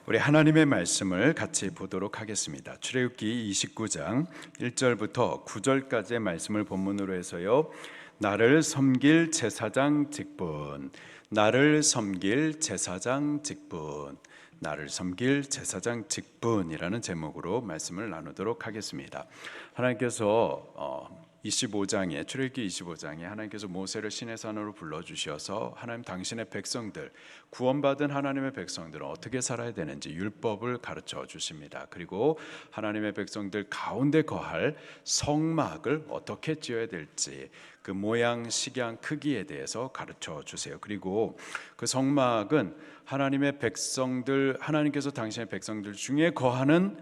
우리 하나님의 말씀을 같이 보도록 하겠습니다. 출애굽기 29장 1절부터 9절까지의 말씀을 본문으로 해서요. 나를 섬길 제사장 직분, 나를 섬길 제사장 직분, 나를 섬길 제사장 직분이라는 제목으로 말씀을 나누도록 하겠습니다. 하나님께서 25장에 출애굽기 25장에 하나님께서 모세를 시내산으로 불러주셔서 하나님 당신의 백성들, 구원받은 하나님의 백성들은 어떻게 살아야 되는지 율법을 가르쳐 주십니다. 그리고 하나님의 백성들 가운데 거할 성막을 어떻게 지어야 될지 그 모양, 식양, 크기에 대해서 가르쳐 주세요. 그리고 그 성막은 하나님의 백성들, 하나님께서 당신의 백성들 중에 거하는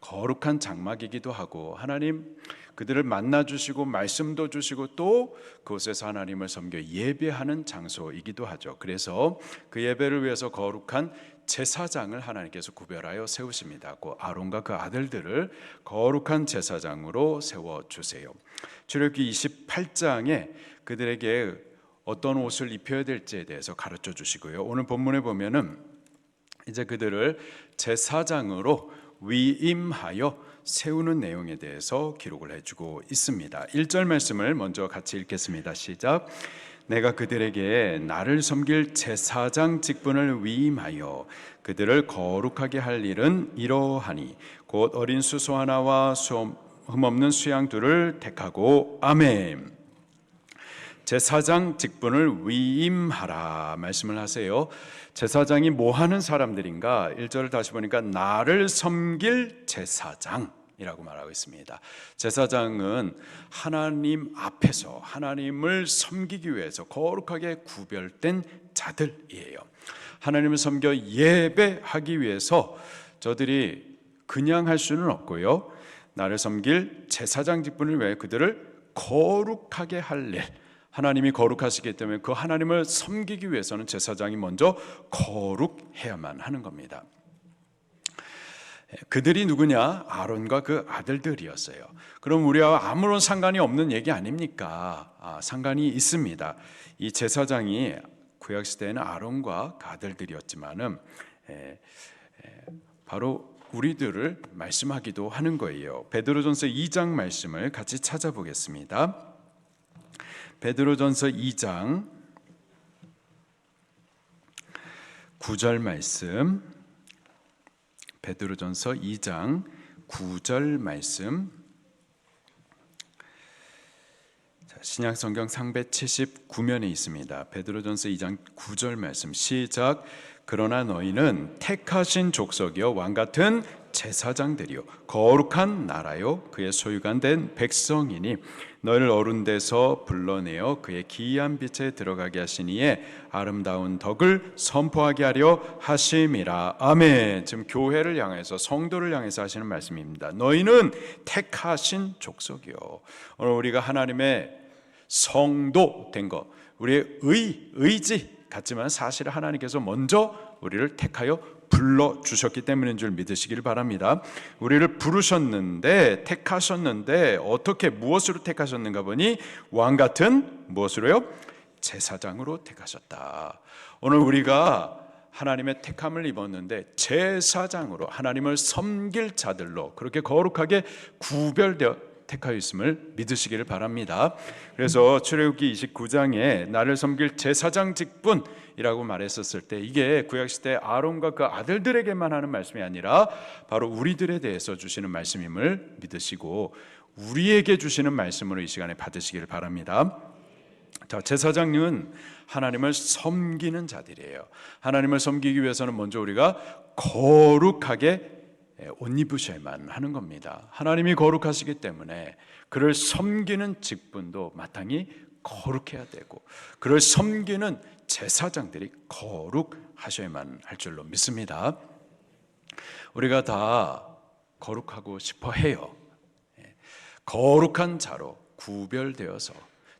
거룩한 장막이기도 하고 하나님 그들을 만나주시고 말씀도 주시고 또 그곳에서 하나님을 섬겨 예배하는 장소이기도 하죠. 그래서 그 예배를 위해서 거룩한 제사장을 하나님께서 구별하여 세우십니다. 그 아론과 그 아들들을 거룩한 제사장으로 세워주세요. 출애굽기 28장에 그들에게 어떤 옷을 입혀야 될지에 대해서 가르쳐 주시고요. 오늘 본문에 보면은 이제 그들을 제사장으로 위임하여 세우는 내용에 대해서 기록을 해주고 있습니다. 1절 말씀을 먼저 같이 읽겠습니다. 시작. 내가 그들에게 나를 섬길 제사장 직분을 위임하여 그들을 거룩하게 할 일은 이러하니 곧 어린 수소 하나와 흠없는 수양 둘을 택하고 아멘. 제사장 직분을 위임하라 말씀을 하세요. 제사장이 뭐 하는 사람들인가? 1절을 다시 보니까 나를 섬길 제사장이라고 말하고 있습니다. 제사장은 하나님 앞에서 하나님을 섬기기 위해서 거룩하게 구별된 자들이에요. 하나님을 섬겨 예배하기 위해서 저들이 그냥 할 수는 없고요. 나를 섬길 제사장 직분을 위해 그들을 거룩하게 할 일, 하나님이 거룩하시기 때문에 그 하나님을 섬기기 위해서는 제사장이 먼저 거룩해야만 하는 겁니다. 그들이 누구냐? 아론과 그 아들들이었어요. 그럼 우리와 아무런 상관이 없는 얘기 아닙니까? 상관이 있습니다. 이 제사장이 구약시대에는 아론과 그 아들들이었지만은 바로 우리들을 말씀하기도 하는 거예요. 베드로전서 2장 말씀을 같이 찾아보겠습니다. 베드로전서 2장 9절 말씀, 베드로전서 2장 9절 말씀. 신약성경 상배 79면에 있습니다. 베드로전서 2장 9절 말씀 시작. 그러나 너희는 택하신 족속이요 왕같은 제사장들이요 거룩한 나라요 그의 소유가 된 백성이니 너희를 어른 데서 불러내어 그의 기이한 빛에 들어가게 하시니에 아름다운 덕을 선포하게 하려 하심이라. 아멘. 지금 교회를 향해서 성도를 향해서 하시는 말씀입니다. 너희는 택하신 족속이요. 오늘 우리가 하나님의 성도 된 것, 우리의 의지 같지만 사실 하나님께서 먼저 우리를 택하여 불러주셨기 때문인 줄 믿으시길 바랍니다. 우리를 부르셨는데 택하셨는데 어떻게 무엇으로 택하셨는가 보니 왕같은 무엇으로요? 제사장으로 택하셨다. 오늘 우리가 하나님의 택함을 입었는데 제사장으로 하나님을 섬길 자들로 그렇게 거룩하게 구별되어 택하여 있음을 믿으시기를 바랍니다. 그래서 출애굽기 29장에 나를 섬길 제사장 직분이라고 말했었을 때 이게 구약시대 아론과 그 아들들에게만 하는 말씀이 아니라 바로 우리들에 대해서 주시는 말씀임을 믿으시고 우리에게 주시는 말씀으로 이 시간에 받으시기를 바랍니다. 자, 제사장은 하나님을 섬기는 자들이에요. 하나님을 섬기기 위해서는 먼저 우리가 거룩하게 옷 입으셔야만 하는 겁니다. 하나님이 거룩하시기 때문에 그를 섬기는 직분도 마땅히 거룩해야 되고 그를 섬기는 제사장들이 거룩하셔야만 할 줄로 믿습니다. 우리가 다 거룩하고 싶어 해요. 거룩한 자로 구별되어서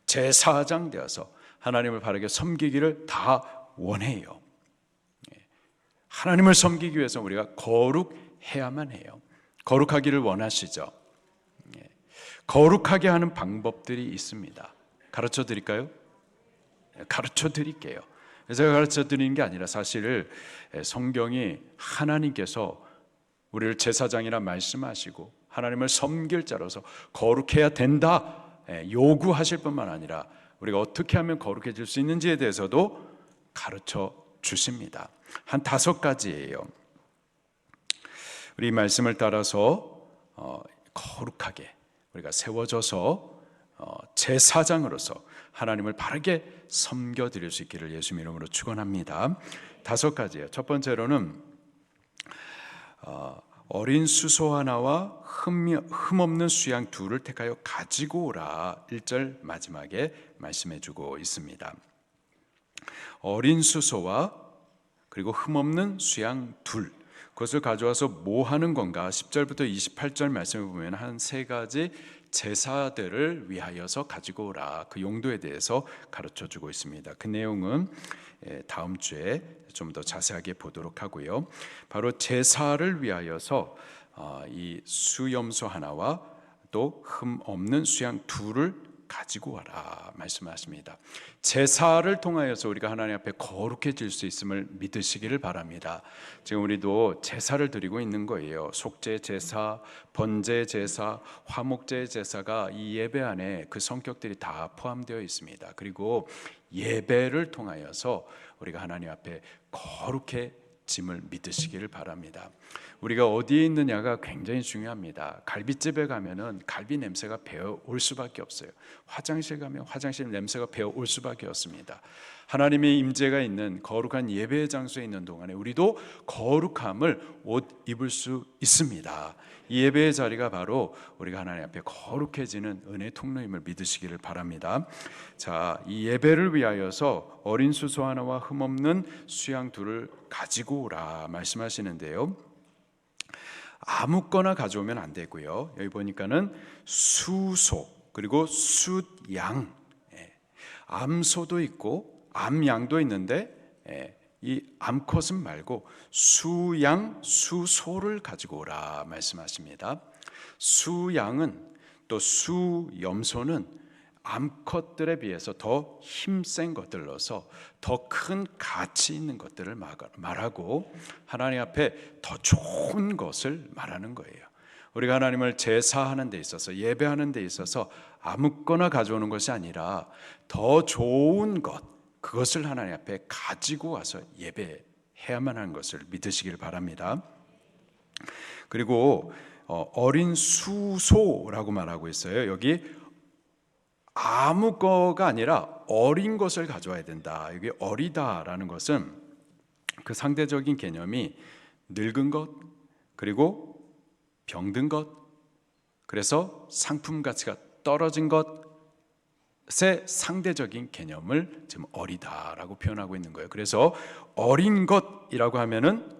제사장 되어서 하나님을 바르게 섬기기를 다 원해요. 하나님을 섬기기 위해서 우리가 거룩해야만 해요. 거룩하기를 원하시죠? 거룩하게 하는 방법들이 있습니다. 가르쳐 드릴까요? 가르쳐 드릴게요. 제가 가르쳐 드리는 게 아니라 사실 성경이 하나님께서 우리를 제사장이라 말씀하시고 하나님을 섬길 자로서 거룩해야 된다 요구하실 뿐만 아니라 우리가 어떻게 하면 거룩해질 수 있는지에 대해서도 가르쳐 주십니다. 한 5가지예요. 우리 말씀을 따라서 거룩하게 우리가 세워져서 제사장으로서 하나님을 바르게 섬겨드릴 수 있기를 예수님 이름으로 축원합니다. 5가지예요. 첫 번째로는 어린 수소 하나와 흠없는 수양 둘을 택하여 가지고 오라. 1절 마지막에 말씀해주고 있습니다. 어린 수소와 그리고 흠없는 수양 둘, 그것을 가져와서 뭐 하는 건가? 10절부터 28절 말씀을 보면 한 3가지 제사들을 위하여서 가지고 오라. 그 용도에 대해서 가르쳐주고 있습니다. 그 내용은 다음 주에 좀 더 자세하게 보도록 하고요. 바로 제사를 위하여서 이 수염소 하나와 또 흠 없는 수양 둘을 가지고 와라 말씀하십니다. 제사를 통하여서 우리가 하나님 앞에 거룩해질 수 있음을 믿으시기를 바랍니다. 지금 우리도 제사를 드리고 있는 거예요. 속죄 제사, 번제 제사, 화목제 제사가 이 예배 안에 그 성격들이 다 포함되어 있습니다. 그리고 예배를 통하여서 우리가 하나님 앞에 거룩해짐을 믿으시기를 바랍니다. 우리가 어디에 있느냐가 굉장히 중요합니다. 갈비집에 가면은 갈비 냄새가 배어올 수밖에 없어요. 화장실 가면 화장실 냄새가 배어올 수밖에 없습니다. 하나님의 임재가 있는 거룩한 예배의 장소에 있는 동안에 우리도 거룩함을 옷 입을 수 있습니다. 이 예배의 자리가 바로 우리가 하나님 앞에 거룩해지는 은혜의 통로임을 믿으시기를 바랍니다. 자, 이 예배를 위하여서 어린 수소 하나와 흠없는 수양 둘을 가지고 오라 말씀하시는데요. 아무거나 가져오면 안 되고요. 여기 보니까는 수소 그리고 숫양, 암소도 있고 암양도 있는데 이 암컷은 말고 수양, 수소를 가지고 오라 말씀하십니다. 수양은 또 수염소는 암컷들에 비해서 더 힘센 것들로서 더 큰 가치 있는 것들을 말하고 하나님 앞에 더 좋은 것을 말하는 거예요. 우리가 하나님을 제사하는 데 있어서 예배하는 데 있어서 아무거나 가져오는 것이 아니라 더 좋은 것, 그것을 하나님 앞에 가지고 와서 예배해야만 하는 것을 믿으시길 바랍니다. 그리고 어린 수소라고 말하고 있어요. 여기 아무 거가 아니라 어린 것을 가져와야 된다. 여기 어리다라는 것은 그 상대적인 개념이 늙은 것 그리고 병든 것, 그래서 상품 가치가 떨어진 것의 상대적인 개념을 지금 어리다라고 표현하고 있는 거예요. 그래서 어린 것이라고 하면은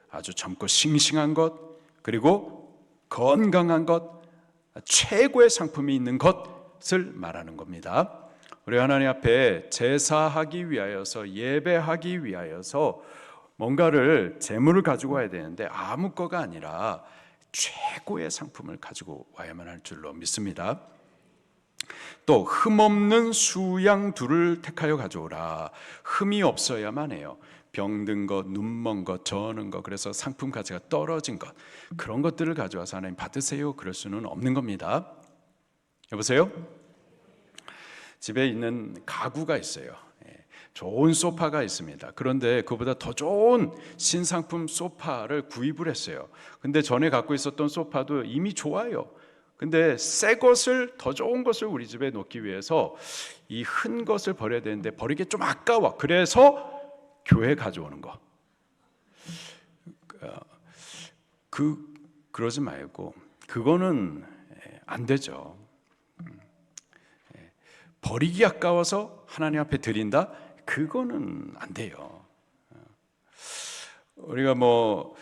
아주 젊고 싱싱한 것, 그리고 건강한 것, 최고의 상품이 있는 것을 말하는 겁니다. 우리 하나님 앞에 제사하기 위하여서 예배하기 위하여서 뭔가를 재물을 가지고 와야 되는데 아무 거가 아니라 최고의 상품을 가지고 와야만 할 줄로 믿습니다. 또 흠없는 수양 둘을 택하여 가져오라. 흠이 없어야만 해요. 병든 것, 눈먼 것, 저는 것, 그래서 상품 가치가 떨어진 것, 그런 것들을 가져와서 하나님 받으세요 그럴 수는 없는 겁니다. 여보세요? 집에 있는 가구가 있어요. 좋은 소파가 있습니다. 그런데 그보다 더 좋은 신상품 소파를 구입을 했어요. 근데 전에 갖고 있었던 소파도 이미 좋아요. 근데 새 것을, 더 좋은 것을 우리 집에 놓기 위해서 이 흔 것을 버려야 되는데 버리기 좀 아까워. 그래서 교회 가져오는 거. 그러지 말고 그거는 안 되죠. 버리기 아까워서 하나님 앞에 드린다? 그거는 안 돼요. 우리가 뭐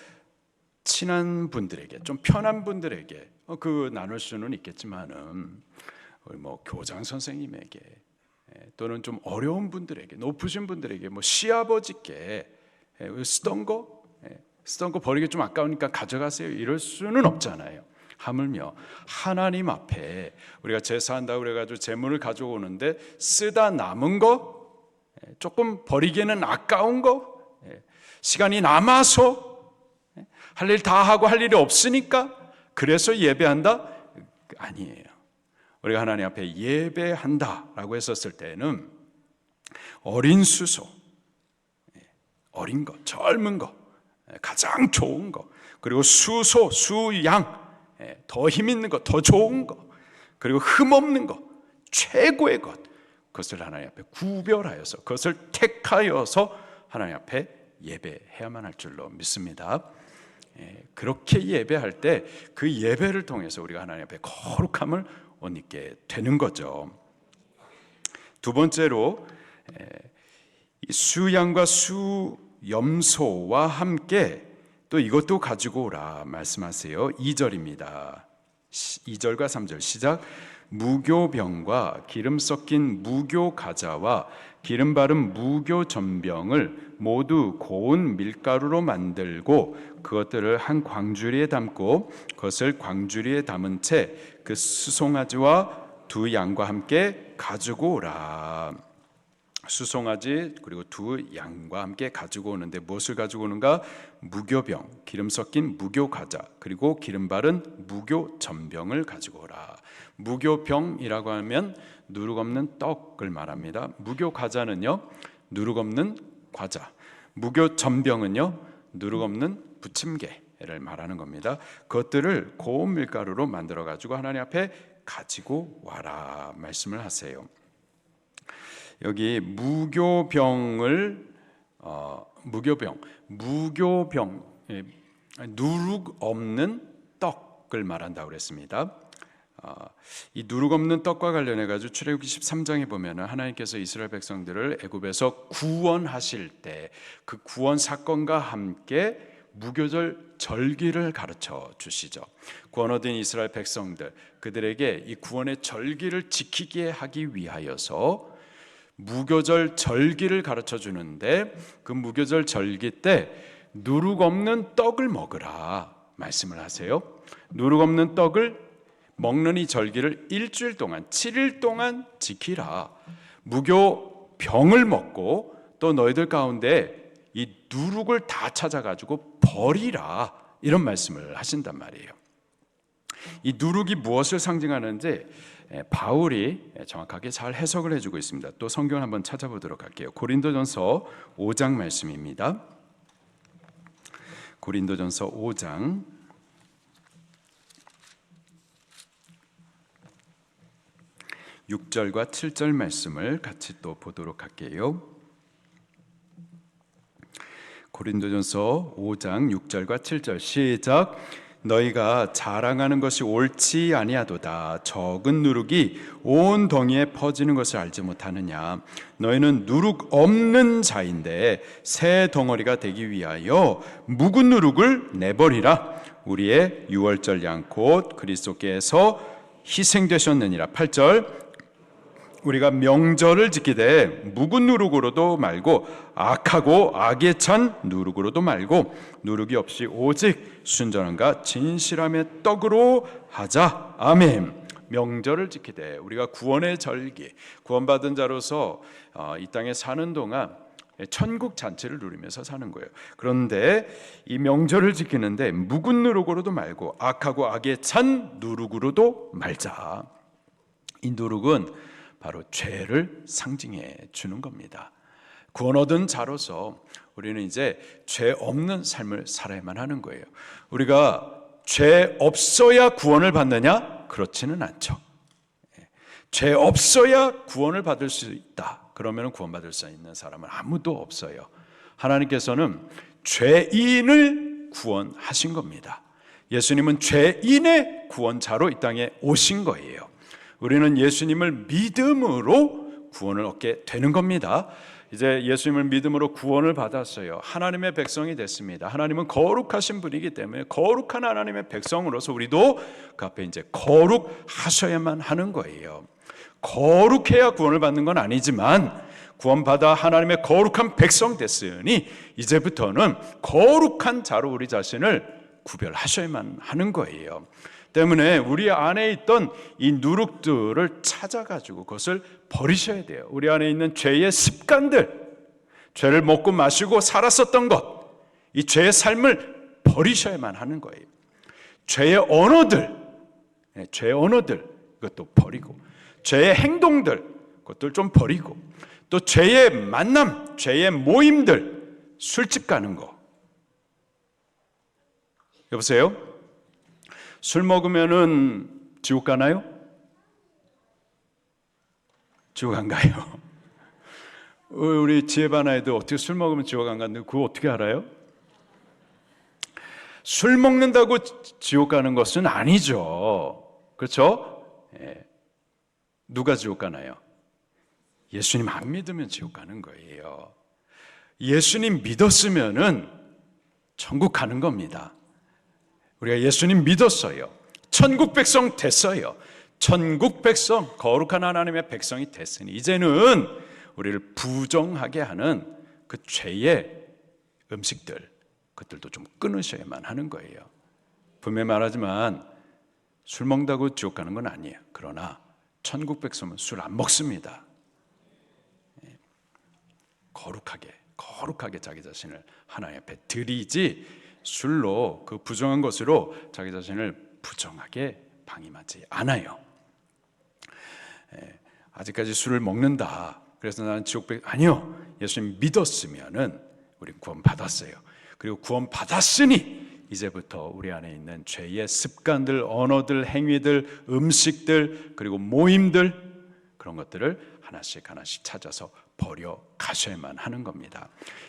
친한 분들에게, 좀 편한 분들에게 그 나눌 수는 있겠지만은 우리 뭐 교장 선생님에게 또는 좀 어려운 분들에게, 높으신 분들에게, 뭐 시아버지께 쓰던 거 버리기 좀 아까우니까 가져가세요 이럴 수는 없잖아요. 하물며 하나님 앞에 우리가 제사한다고 그래가지고 재물을 가져오는데 쓰다 남은 거 조금 버리기에는 아까운 거, 시간이 남아서 할 일 다 하고 할 일이 없으니까 그래서 예배한다? 아니에요. 우리가 하나님 앞에 예배한다라고 했었을 때는 어린 수소, 어린 것, 젊은 것, 가장 좋은 것, 그리고 수소, 수양, 더 힘 있는 것, 더 좋은 것, 그리고 흠없는 것, 최고의 것, 그것을 하나님 앞에 구별하여서 그것을 택하여서 하나님 앞에 예배해야만 할 줄로 믿습니다. 그렇게 예배할 때 그 예배를 통해서 우리가 하나님 앞에 거룩함을 옷 입게 되는 거죠. 두 번째로 수양과 수염소와 함께 또 이것도 가지고 오라 말씀하세요. 2절입니다. 2절과 3절 시작. 무교병과 기름 섞인 무교가자와 기름 바른 무교전병을 모두 고운 밀가루로 만들고 그것들을 한 광주리에 담고 그것을 광주리에 담은 채 그 수송아지와 두 양과 함께 가지고 오라. 수송아지 그리고 두 양과 함께 가지고 오는데 무엇을 가지고 오는가? 무교병, 기름 섞인 무교가자, 그리고 기름 바른 무교전병을 가지고 오라. 무교병이라고 하면 누룩 없는 떡을 말합니다. 무교가자는요, 누룩 없는 과자. 무교전병은요, 누룩 없는 부침개를 말하는 겁니다. 그것들을 고운 밀가루로 만들어 가지고 하나님 앞에 가지고 와라 말씀을 하세요. 여기 무교병을 무교병 누룩 없는 떡을 말한다고 그랬습니다. 이 누룩 없는 떡과 관련해 가지고 출애굽기 13장에 보면은 하나님께서 이스라엘 백성들을 애굽에서 구원하실 때 그 구원 사건과 함께 무교절 절기를 가르쳐 주시죠. 구원 얻은 이스라엘 백성들 그들에게 이 구원의 절기를 지키게 하기 위하여서 무교절 절기를 가르쳐 주는데 그 무교절 절기 때 누룩 없는 떡을 먹으라 말씀을 하세요. 누룩 없는 떡을 먹는 이 절기를 일주일 동안 7일 동안 지키라. 무교병을 먹고 또 너희들 가운데 이 누룩을 다 찾아가지고 버리라 이런 말씀을 하신단 말이에요. 이 누룩이 무엇을 상징하는지 바울이 정확하게 잘 해석을 해주고 있습니다. 또 성경을 한번 찾아보도록 할게요. 고린도전서 5장 말씀입니다. 고린도전서 5장 6절과 7절 말씀을 같이 또 보도록 할게요. 고린도전서 5장 6절과 7절 시작. 너희가 자랑하는 것이 옳지 아니하도다. 적은 누룩이 온 덩이에 퍼지는 것을 알지 못하느냐. 너희는 누룩 없는 자인데 새 덩어리가 되기 위하여 묵은 누룩을 내버리라. 우리의 유월절 양 곧 그리스도께서 희생되셨느니라. 8절 우리가 명절을 지키되 묵은 누룩으로도 말고 악하고 악에 찬 누룩으로도 말고 누룩이 없이 오직 순전함과 진실함의 떡으로 하자. 아멘. 명절을 지키되 우리가 구원의 절기, 구원받은 자로서 이 땅에 사는 동안 천국 잔치를 누리면서 사는 거예요. 그런데 이 명절을 지키는데 묵은 누룩으로도 말고 악하고 악에 찬 누룩으로도 말자. 이 누룩은 바로 죄를 상징해 주는 겁니다. 구원 얻은 자로서 우리는 이제 죄 없는 삶을 살아야만 하는 거예요. 우리가 죄 없어야 구원을 받느냐? 그렇지는 않죠. 죄 없어야 구원을 받을 수 있다. 그러면 구원받을 수 있는 사람은 아무도 없어요. 하나님께서는 죄인을 구원하신 겁니다. 예수님은 죄인의 구원자로 이 땅에 오신 거예요. 우리는 예수님을 믿음으로 구원을 얻게 되는 겁니다. 이제 예수님을 믿음으로 구원을 받았어요. 하나님의 백성이 됐습니다. 하나님은 거룩하신 분이기 때문에 거룩한 하나님의 백성으로서 우리도 그 앞에 이제 거룩하셔야만 하는 거예요. 거룩해야 구원을 받는 건 아니지만 구원받아 하나님의 거룩한 백성 됐으니 이제부터는 거룩한 자로 우리 자신을 구별하셔야만 하는 거예요. 때문에 우리 안에 있던 이 누룩들을 찾아가지고 그것을 버리셔야 돼요. 우리 안에 있는 죄의 습관들, 죄를 먹고 마시고 살았었던 것, 이 죄의 삶을 버리셔야만 하는 거예요. 죄의 언어들, 그것도 버리고, 죄의 행동들, 그것들 좀 버리고, 또 죄의 만남, 죄의 모임들, 술집 가는 거. 여보세요? 술 먹으면은 지옥 가나요? 지옥 안 가요. 우리 지혜반 아이들 어떻게 술 먹으면 지옥 안 간다고 그거 어떻게 알아요? 술 먹는다고 지옥 가는 것은 아니죠. 그렇죠? 예. 누가 지옥 가나요? 예수님 안 믿으면 지옥 가는 거예요. 예수님 믿었으면은 천국 가는 겁니다. 우리가 예수님 믿었어요. 천국 백성 됐어요. 천국 백성, 거룩한 하나님의 백성이 됐으니 이제는 우리를 부정하게 하는 그 죄의 음식들, 그것들도 좀 끊으셔야만 하는 거예요. 분명히 말하지만 술 먹는다고 지옥 가는 건 아니에요. 그러나 천국 백성은 술 안 먹습니다. 거룩하게 자기 자신을 하나님 앞에 드리지 술로, 그 부정한 것으로 자기 자신을 부정하게 방임하지 않아요. 아직까지 술을 먹는다, 그래서 나는 지옥백, 아니요. 예수님 믿었으면은 우리 구원 받았어요. 그리고 구원 받았으니 이제부터 우리 안에 있는 죄의 습관들, 언어들, 행위들, 음식들, 그리고 모임들, 그런 것들을 하나씩 찾아서 버려 가셔야만 하는 겁니다.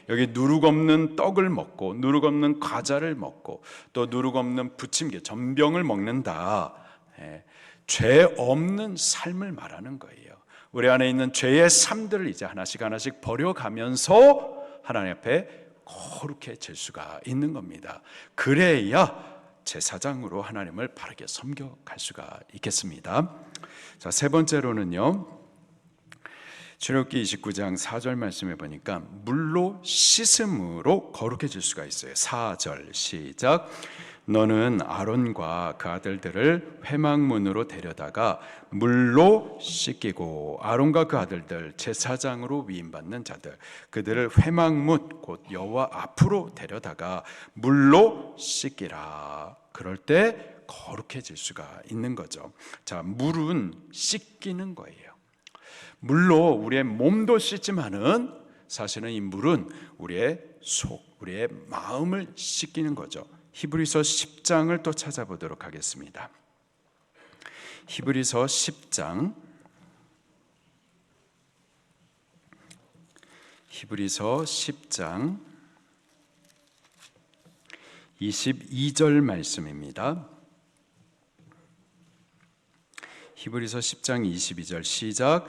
여기 누룩 없는 떡을 먹고 누룩 없는 과자를 먹고 또 누룩 없는 부침개, 전병을 먹는다. 죄 없는 삶을 말하는 거예요. 우리 안에 있는 죄의 삶들을 이제 하나씩 버려가면서 하나님 앞에 거룩해질 수가 있는 겁니다. 그래야 제사장으로 하나님을 바르게 섬겨갈 수가 있겠습니다. 자, 세 번째로는요, 출애굽기 29장 4절 말씀해 보니까 물로 씻음으로 거룩해질 수가 있어요. 4절 시작. 너는 아론과 그 아들들을 회막문으로 데려다가 물로 씻기고 아론과 그 아들들 제사장으로 위임받는 자들 그들을 회막문 곧 여호와 앞으로 데려다가 물로 씻기라. 그럴 때 거룩해질 수가 있는 거죠. 자, 물은 씻기는 거예요. 물로 우리의 몸도 씻지만은 사실은 이 물은 우리의 속, 우리의 마음을 씻기는 거죠. 히브리서 10장을 또 찾아보도록 하겠습니다. 히브리서 10장 22절 말씀입니다. 히브리서 10장 22절 시작.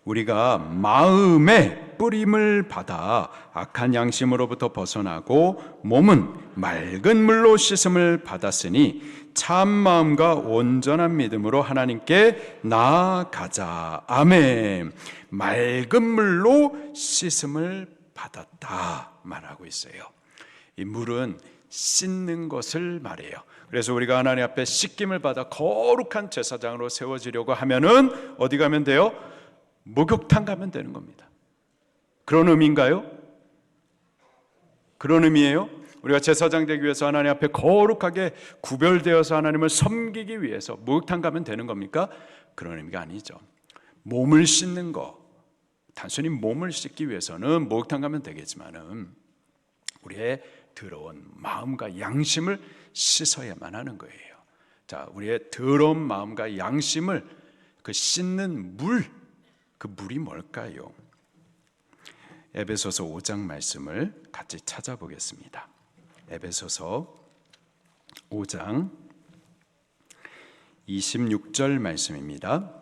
우리가 마음의 뿌림을 받아 악한 양심으로부터 벗어나고 몸은 맑은 물로 씻음을 받았으니 참 마음과 온전한 믿음으로 하나님께 나아가자. 아멘. 맑은 물로 씻음을 받았다 말하고 있어요. 이 물은 씻는 것을 말해요. 그래서 우리가 하나님 앞에 씻김을 받아 거룩한 제사장으로 세워지려고 하면은 어디 가면 돼요? 목욕탕 가면 되는 겁니다. 그런 의미인가요? 그런 의미예요? 우리가 제사장 되기 위해서 하나님 앞에 거룩하게 구별되어서 하나님을 섬기기 위해서 목욕탕 가면 되는 겁니까? 그런 의미가 아니죠. 몸을 씻는 거, 단순히 몸을 씻기 위해서는 목욕탕 가면 되겠지만은 우리의 더러운 마음과 양심을 씻어야만 하는 거예요. 자, 우리의 더러운 마음과 양심을 그 씻는 물, 그 물이 뭘까요? 에베소서 5장 말씀을 같이 찾아보겠습니다. 에베소서 5장 26절 말씀입니다.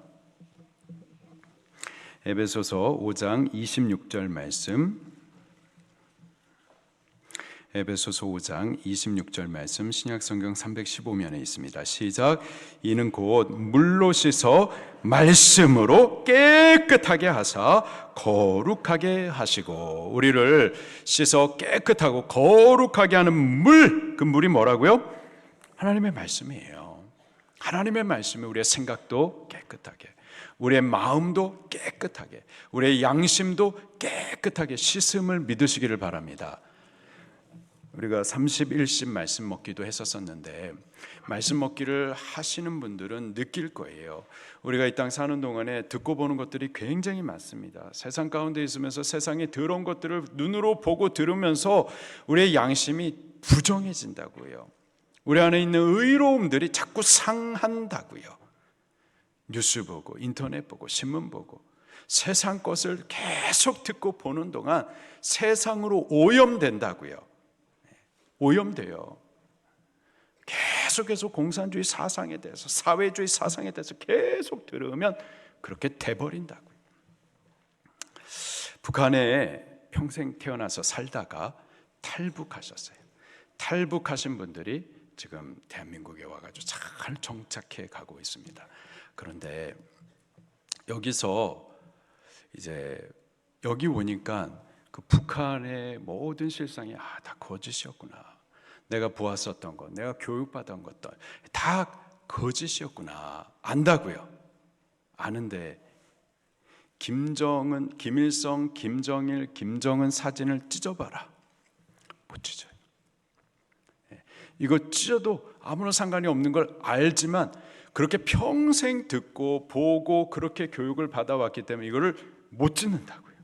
에베소서 5장 26절 말씀, 에베소서 5장 26절 말씀 신약성경 315면에 있습니다. 시작. 이는 곧 물로 씻어 말씀으로 깨끗하게 하사 거룩하게 하시고, 우리를 씻어 깨끗하고 거룩하게 하는 물, 그 물이 뭐라고요? 하나님의 말씀이에요. 하나님의 말씀이 우리의 생각도 깨끗하게, 우리의 마음도 깨끗하게, 우리의 양심도 깨끗하게 씻음을 믿으시기를 바랍니다. 우리가 31신 말씀 먹기도 했었는데, 말씀 먹기를 하시는 분들은 느낄 거예요. 우리가 이 땅 사는 동안에 듣고 보는 것들이 굉장히 많습니다. 세상 가운데 있으면서 세상의 더러운 것들을 눈으로 보고 들으면서 우리의 양심이 부정해진다고요. 우리 안에 있는 의로움들이 자꾸 상한다고요. 뉴스 보고 인터넷 보고 신문 보고 세상 것을 계속 듣고 보는 동안 세상으로 오염된다고요. 오염돼요. 계속해서 공산주의 사상에 대해서, 사회주의 사상에 대해서 계속 들으면 그렇게 돼버린다고요. 북한에 평생 태어나서 살다가 탈북하셨어요. 탈북하신 분들이 지금 대한민국에 와가지고 잘 정착해 가고 있습니다. 그런데 여기서 이제 여기 오니까 그 북한의 모든 실상이 다 거짓이었구나. 내가 보았었던 것, 내가 교육받은 것들 다 거짓이었구나 안다고요. 아는데 김정은, 김일성, 김정일, 김정은 사진을 찢어봐라. 못 찢어요. 이거 찢어도 아무런 상관이 없는 걸 알지만 그렇게 평생 듣고 보고 그렇게 교육을 받아왔기 때문에 이거를 못 찢는다고요.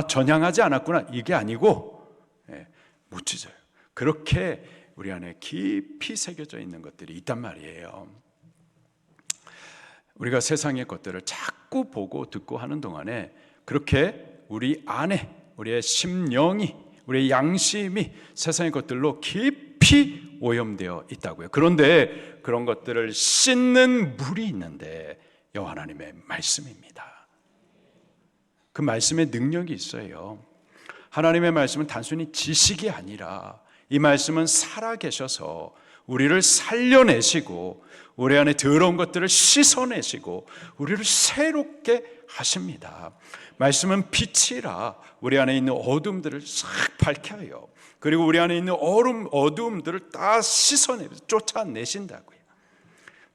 전향하지 않았구나 이게 아니고 못 찢어요. 그렇게 우리 안에 깊이 새겨져 있는 것들이 있단 말이에요. 우리가 세상의 것들을 자꾸 보고 듣고 하는 동안에 그렇게 우리 안에 우리의 심령이, 우리의 양심이 세상의 것들로 깊이 오염되어 있다고요. 그런데 그런 것들을 씻는 물이 있는데 여호와 하나님의 말씀입니다. 그 말씀에 능력이 있어요. 하나님의 말씀은 단순히 지식이 아니라 이 말씀은 살아계셔서 우리를 살려내시고 우리 안에 더러운 것들을 씻어내시고 우리를 새롭게 하십니다. 말씀은 빛이라 우리 안에 있는 어둠들을 싹 밝혀요. 그리고 우리 안에 있는 어둠들을 다 쫓아내신다고요.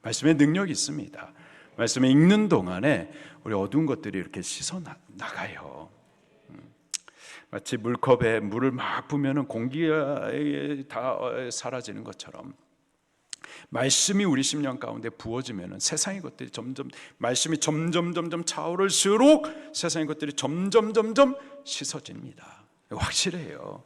말씀에 능력이 있습니다. 말씀을 읽는 동안에 우리 어두운 것들이 이렇게 씻어나가요. 마치 물컵에 물을 막 부으면 공기가 다 사라지는 것처럼 말씀이 우리 심령 가운데 부어지면 세상의 것들이 말씀이 점점 차오를수록 세상의 것들이 점점 씻어집니다. 확실해요.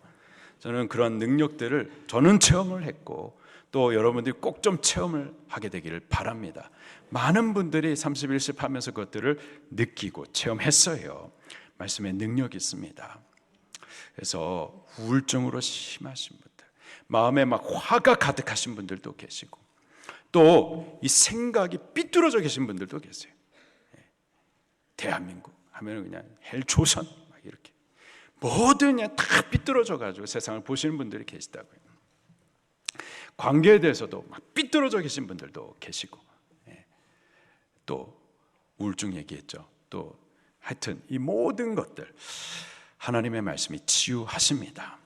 저는 그런 능력들을 저는 체험을 했고 또 여러분들이 꼭 좀 체험을 하게 되기를 바랍니다. 많은 분들이 31십 하면서 그것들을 느끼고 체험했어요. 말씀에 능력이 있습니다. 그래서 우울증으로 심하신 분들, 마음에 막 화가 가득하신 분들도 계시고 또 이 생각이 삐뚤어져 계신 분들도 계세요. 대한민국 하면 그냥 헬조선 막 이렇게 뭐든 그냥 다 삐뚤어져 가지고 세상을 보시는 분들이 계시다고요. 관계에 대해서도 막 삐뚤어져 계신 분들도 계시고 또 우울증 얘기했죠. 또 하여튼 이 모든 것들 하나님의 말씀이 치유하십니다.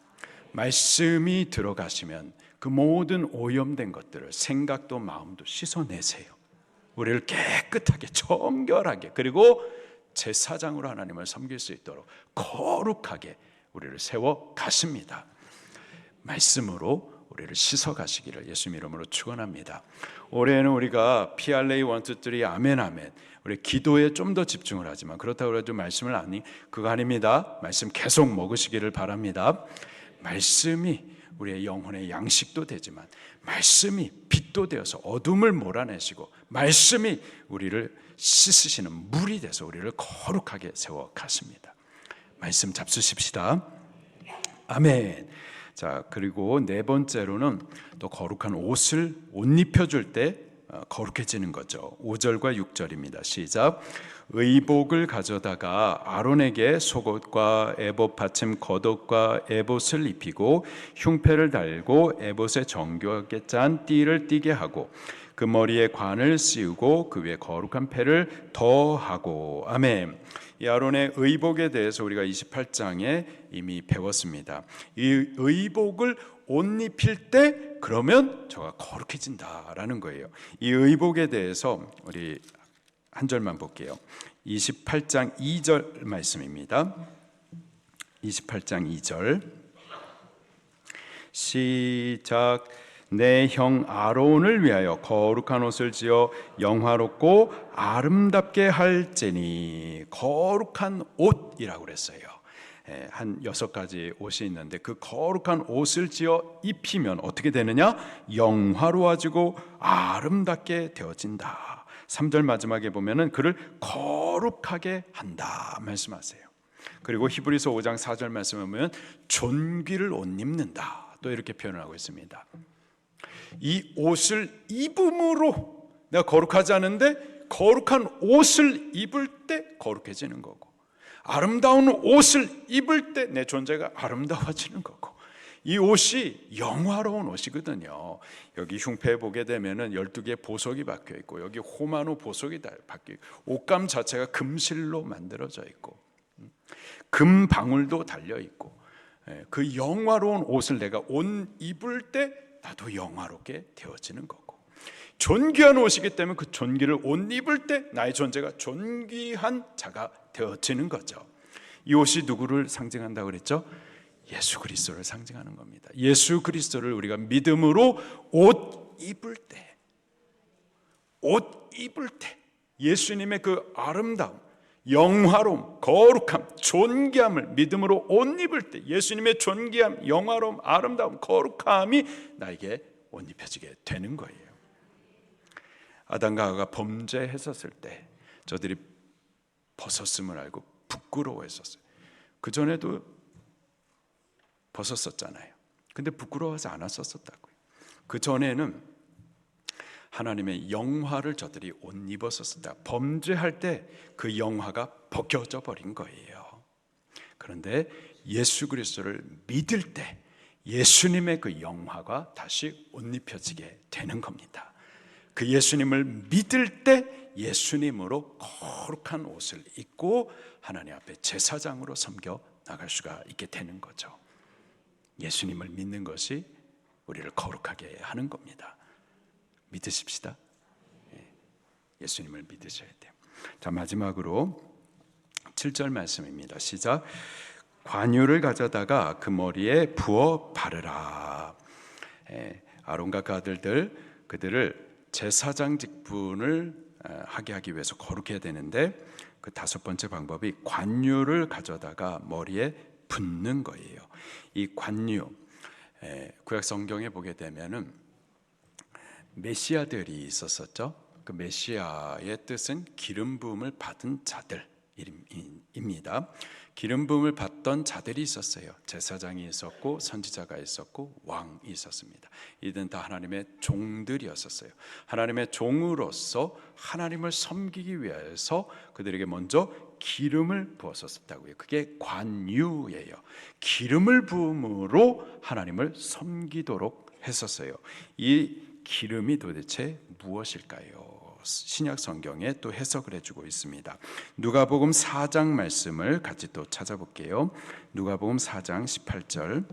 말씀이 들어가시면 그 모든 오염된 것들을 생각도 마음도 씻어내세요. 우리를 깨끗하게 정결하게 그리고 제사장으로 하나님을 섬길 수 있도록 거룩하게 우리를 세워 가십니다. 말씀으로 우리를 씻어 가시기를 예수님 이름으로 축원합니다. 올해는 우리가 PRA 1, 2, 3 아멘 아멘 우리 기도에 좀 더 집중을 하지만 그렇다고 해도 말씀을 그거 아닙니다. 말씀 계속 먹으시기를 바랍니다. 말씀이 우리의 영혼의 양식도 되지만 말씀이 빛도 되어서 어둠을 몰아내시고 말씀이 우리를 씻으시는 물이 돼서 우리를 거룩하게 세워 가십니다. 말씀 잡수십시다. 아멘. 자, 그리고 네 번째로는 또 거룩한 옷 입혀줄 때 거룩해지는 거죠. 5절과 6절입니다. 시작. 의복을 가져다가 아론에게 속옷과 에봇 받침 겉옷과 에봇을 입히고 흉패를 달고 에봇에 정교하게 짠 띠를 띠게 하고 그 머리에 관을 씌우고 그 위에 거룩한 패를 더하고. 아멘. 이 아론의 의복에 대해서 우리가 28장에 이미 배웠습니다. 이 의복을 옷 입힐 때 그러면 저가 거룩해진다라는 거예요. 이 의복에 대해서 우리 한 절만 볼게요. 28장 2절 말씀입니다. 28장 2절 시작. 내 형 아론을 위하여 거룩한 옷을 지어 영화롭고 아름답게 할지니. 거룩한 옷이라고 그랬어요. 한 6가지 옷이 있는데 그 거룩한 옷을 지어 입히면 어떻게 되느냐? 영화로워지고 아름답게 되어진다. 3절 마지막에 보면은 그를 거룩하게 한다 말씀하세요. 그리고 히브리서 5장 4절 말씀에 보면 존귀를 옷 입는다 또 이렇게 표현을 하고 있습니다. 이 옷을 입음으로 내가 거룩하지 않은데 거룩한 옷을 입을 때 거룩해지는 거고, 아름다운 옷을 입을 때 내 존재가 아름다워지는 거고, 이 옷이 영화로운 옷이거든요. 여기 흉패에 보게 되면은 12개의 보석이 박혀 있고, 여기 호마노 보석이 박혀 있고, 옷감 자체가 금실로 만들어져 있고, 금 방울도 달려 있고, 그 영화로운 옷을 내가 옷 입을 때 나도 영화롭게 되어지는 거고, 존귀한 옷이기 때문에 그 존귀를 옷 입을 때 나의 존재가 존귀한 자가 되어지는 거죠. 이 옷이 누구를 상징한다고 그랬죠? 예수 그리스도를 상징하는 겁니다. 예수 그리스도를 우리가 믿음으로 옷 입을 때, 옷 입을 때 예수님의 그 아름다움, 영화로움, 거룩함, 존귀함을 믿음으로 옷 입을 때 예수님의 존귀함, 영화로움, 아름다움, 거룩함이 나에게 옷 입혀지게 되는 거예요. 아담과 하와가 범죄했었을 때 저들이 벗었음을 알고 부끄러워했었어요. 그전에도 벗었었잖아요. 근데 부끄러워하지 않았었다고요. 그전에는 하나님의 영화를 저들이 옷 입었었다. 범죄할 때 그 영화가 벗겨져 버린 거예요. 그런데 예수 그리스도를 믿을 때 예수님의 그 영화가 다시 옷 입혀지게 되는 겁니다. 그 예수님을 믿을 때 예수님으로 거룩한 옷을 입고 하나님 앞에 제사장으로 섬겨 나갈 수가 있게 되는 거죠. 예수님을 믿는 것이 우리를 거룩하게 하는 겁니다. 믿으십시다. 예수님을 믿으셔야 돼요. 자, 마지막으로 7절 말씀입니다. 시작. 관유를 가져다가 그 머리에 부어 바르라. 아론과 그 아들들, 그들을 제사장 직분을 하게 하기 위해서 거룩해야 되는데, 그 5번째 방법이 관유를 가져다가 머리에 붓는 거예요. 이 관유, 구약 성경에 보게 되면은 메시아들이 있었었죠. 그 메시아의 뜻은 기름 부음을 받은 자들입니다. 기름 부음을 받던 자들이 있었어요. 제사장이 있었고 선지자가 있었고 왕이 있었습니다. 이들은 다 하나님의 종들이었었어요. 하나님의 종으로서 하나님을 섬기기 위해서 그들에게 먼저 기름을 부었었다고요. 그게 관유예요. 기름을 부음으로 하나님을 섬기도록 했었어요. 이 기름이 도대체 무엇일까요? 신약 성경에 또 해석을 해주고 있습니다. 누가복음 4장 말씀을 같이 또 찾아볼게요. 누가복음 4장 18절.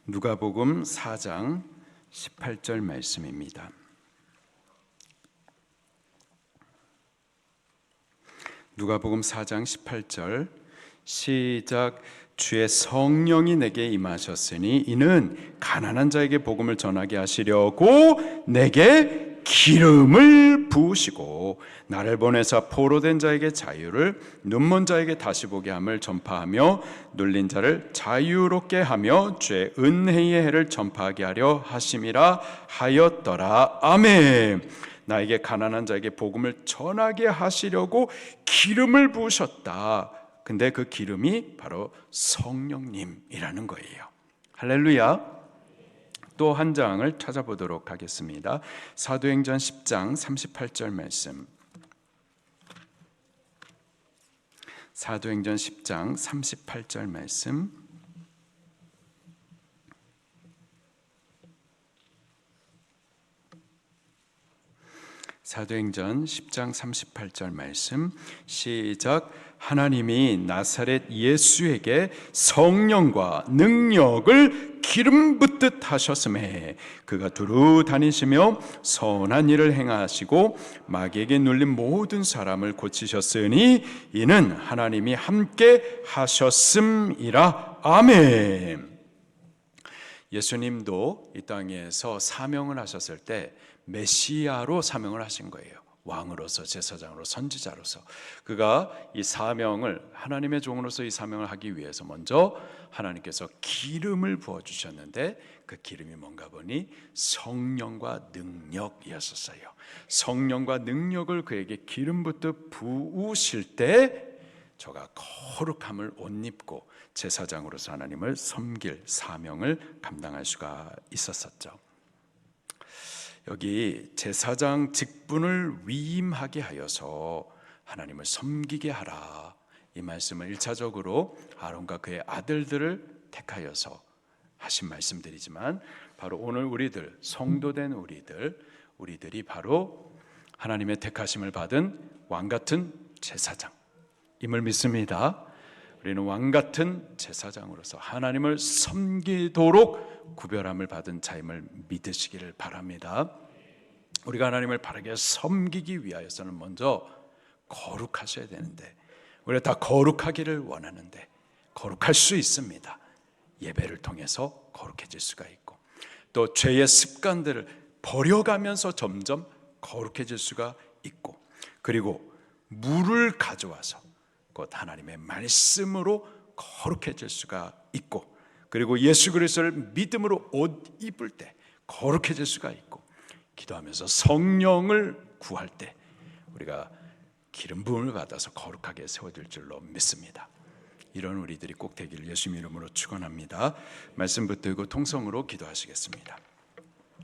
누가복음 4장 18절 말씀입니다. 누가복음 4장 18절 시작. 주의 성령이 내게 임하셨으니 이는 가난한 자에게 복음을 전하게 하시려고 내게 기름을 부으시고 나를 보내사 포로된 자에게 자유를, 눈먼 자에게 다시 보게 함을 전파하며 눌린 자를 자유롭게 하며 주의 은혜의 해를 전파하게 하려 하심이라 하였더라. 아멘. 나에게 가난한 자에게 복음을 전하게 하시려고 기름을 부으셨다. 근데 그 기름이 바로 성령님이라는 거예요. 할렐루야. 또 한 장을 찾아보도록 하겠습니다. 사도행전 10장 38절 말씀. 사도행전 10장 38절 말씀. 사도행전 10장 38절 말씀 시작. 하나님이 나사렛 예수에게 성령과 능력을 기름 붓듯 하셨음에 그가 두루 다니시며 선한 일을 행하시고 마귀에게 눌린 모든 사람을 고치셨으니 이는 하나님이 함께 하셨음이라. 아멘. 예수님도 이 땅에서 사명을 하셨을 때 메시아로 사명을 하신 거예요. 왕으로서, 제사장으로, 선지자로서. 그가 이 사명을, 하나님의 종으로서 이 사명을 하기 위해서 먼저 하나님께서 기름을 부어주셨는데 그 기름이 뭔가 보니 성령과 능력이었었어요. 성령과 능력을 그에게 기름 붓듯 부으실 때 저가 거룩함을 옷 입고 제사장으로서 하나님을 섬길 사명을 감당할 수가 있었었죠. 여기 제사장 직분을 위임하게 하여서 하나님을 섬기게 하라, 이 말씀을 1차적으로 아론과 그의 아들들을 택하여서 하신 말씀들이지만 바로 오늘 우리들, 성도된 우리들이 바로 하나님의 택하심을 받은 왕같은 제사장임을 믿습니다. 우리는 왕같은 제사장으로서 하나님을 섬기도록 구별함을 받은 자임을 믿으시기를 바랍니다. 우리가 하나님을 바르게 섬기기 위하여서는 먼저 거룩하셔야 되는데, 우리가 다 거룩하기를 원하는데 거룩할 수 있습니다. 예배를 통해서 거룩해질 수가 있고, 또 죄의 습관들을 버려가면서 점점 거룩해질 수가 있고, 그리고 물을 가져와서 곧 하나님의 말씀으로 거룩해질 수가 있고, 그리고 예수 그리스도를 믿음으로 옷 입을 때 거룩해질 수가 있고, 기도하면서 성령을 구할 때 우리가 기름 부음을 받아서 거룩하게 세워질 줄로 믿습니다. 이런 우리들이 꼭 되기를 예수님 이름으로 축원합니다. 말씀 붙들고 통성으로 기도하시겠습니다.